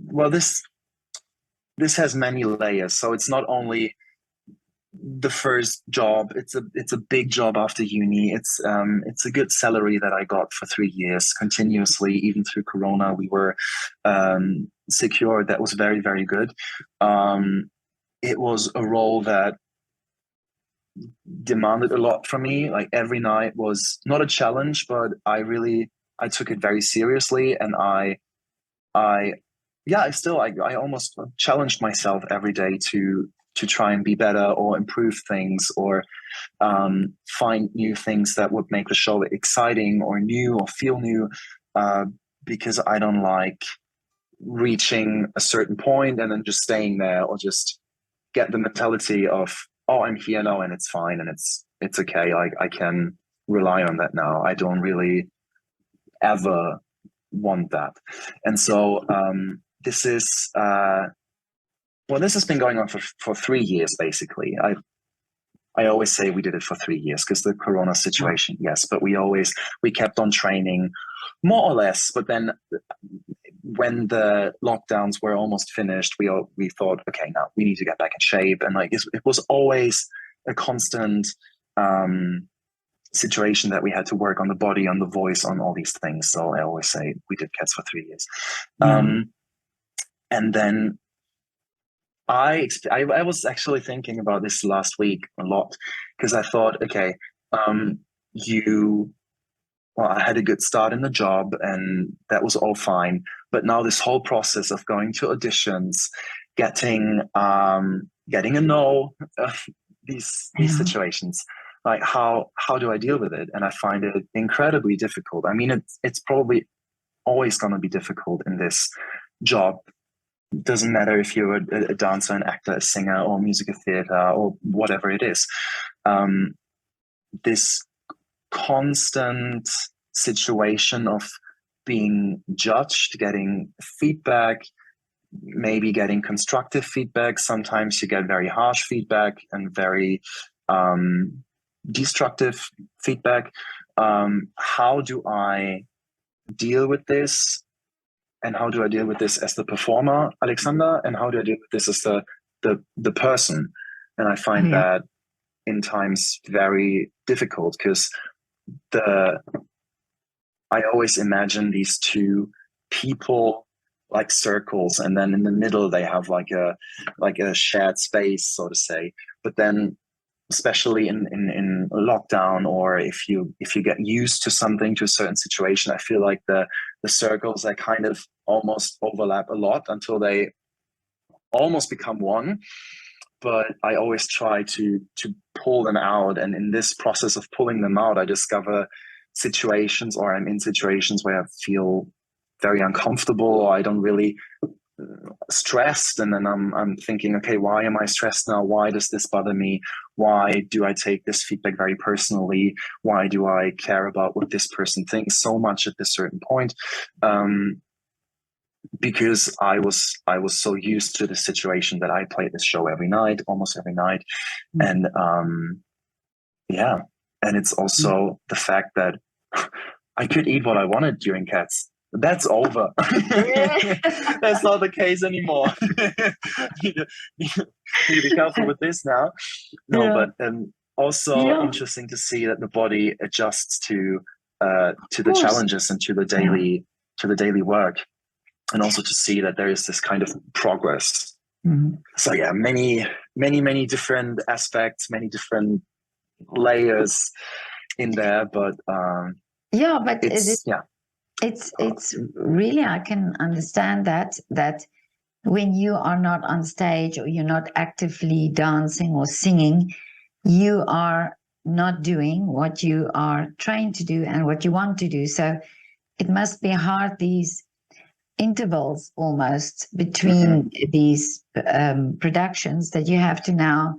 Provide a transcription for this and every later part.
well, this has many layers. So it's not only the first job. It's a big job after uni. It's a good salary that I got for 3 years continuously, even through Corona. We were secure. That was very, very good. It was a role that demanded a lot from me. Like every night was not a challenge, but I took it very seriously, and I I almost challenged myself every day to try and be better or improve things or find new things that would make the show exciting or new or feel new, because I don't like reaching a certain point and then just staying there, or just get the mentality of, oh, I'm here now and it's fine and it's okay. I can rely on that now. I don't really ever want that. And so this is this has been going on for 3 years basically. I always say we did it for 3 years because the Corona situation, yes, but we kept on training more or less. But then when the lockdowns were almost finished, we thought, okay, now we need to get back in shape. And like it was always a constant situation that we had to work on the body, on the voice, on all these things. So I always say we did Cats for 3 years. And then I was actually thinking about this last week a lot, because I thought, okay, I had a good start in the job and that was all fine. But now this whole process of going to auditions, getting a no, these situations, like how do I deal with it? And I find it incredibly difficult. I mean, it's probably always going to be difficult in this job. Doesn't matter if you're a dancer, an actor, a singer, or musical theatre, or whatever it is. This constant situation of being judged, getting feedback, maybe getting constructive feedback. Sometimes you get very harsh feedback and very destructive feedback. How do I deal with this? And how do I deal with this as the performer, Alexander? And how do I deal with this as the person? And I find that in times very difficult, because I always imagine these two people like circles, and then in the middle they have like a shared space, so to say. But then, especially in lockdown, or if you get used to something, to a certain situation, I feel like the circles, they kind of almost overlap a lot until they almost become one. But I always try to pull them out, and in this process of pulling them out, I discover situations, or I'm in situations where I feel very uncomfortable, or I don't really stressed, and then I'm thinking, okay, why am I stressed now? Why does this bother me? Why do I take this feedback very personally? Why do I care about what this person thinks so much at this certain point? Because I was so used to the situation that I played this show every night, almost every night. And and it's also the fact that I could eat what I wanted during Cats. That's over. That's not the case anymore. you need to be careful with this now. But also interesting to see that the body adjusts to the challenges and to the daily work, and also to see that there is this kind of progress. So many different aspects, many different layers in there, but it's really, I can understand that when you are not on stage, or you're not actively dancing or singing, you are not doing what you are trained to do and what you want to do. So it must be hard, these intervals almost between these productions, that you have to now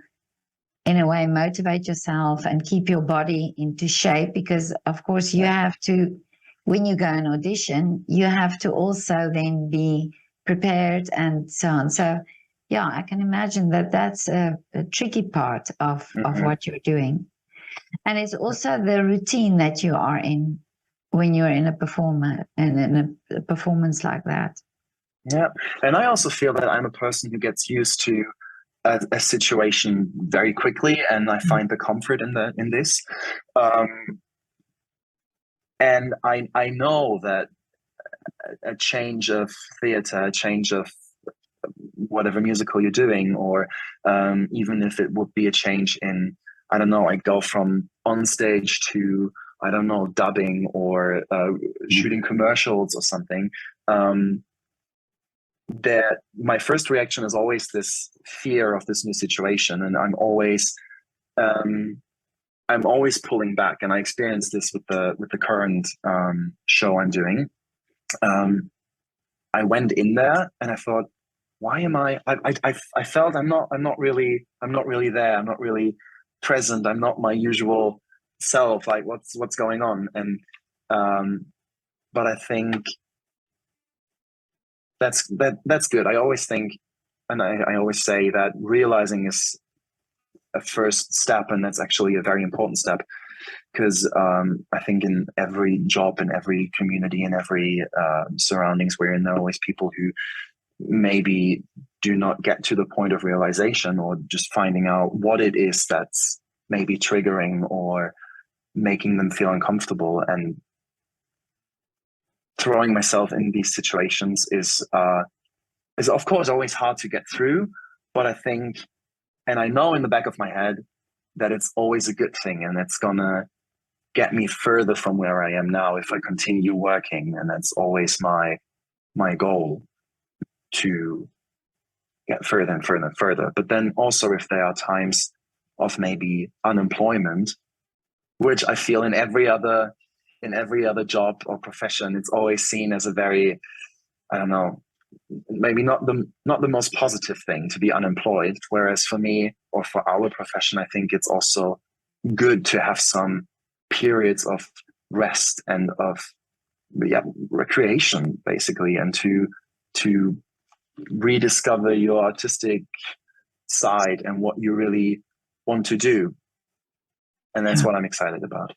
in a way motivate yourself and keep your body into shape, because of course you have to, when you go and audition, you have to also then be prepared and so on. So I can imagine that that's a tricky part of what you're doing. And it's also the routine that you are in when you're in a performance like that. Yeah. And I also feel that I'm a person who gets used to a situation very quickly, and I find the comfort in this. Um, and I know that a change of theater, a change of whatever musical you're doing, or even if it would be a change in, I don't know, I go from on stage to, I don't know, dubbing or shooting commercials or something. That my first reaction is always this fear of this new situation, and um, I'm always pulling back. And I experienced this with the current show I'm doing. I went in there and I thought, why am I felt I'm not really there. I'm not really present. I'm not my usual self. Like what's going on? And but I think that's good. I always think, and I always say that realizing is a first step, and that's actually a very important step, because I think in every job, in every community, in every surroundings we're in, there are always people who maybe do not get to the point of realization, or just finding out what it is that's maybe triggering or making them feel uncomfortable. And throwing myself in these situations is of course always hard to get through, but I think, and I know in the back of my head, that it's always a good thing, and it's gonna get me further from where I am now if I continue working. And that's always my goal, to get further and further and further. But then also, if there are times of maybe unemployment, which I feel in every other job or profession, it's always seen as a very, I don't know, maybe not the most positive thing to be unemployed. Whereas for me, or for our profession, I think it's also good to have some periods of rest and of recreation, basically, and to rediscover your artistic side and what you really want to do. And that's what I'm excited about.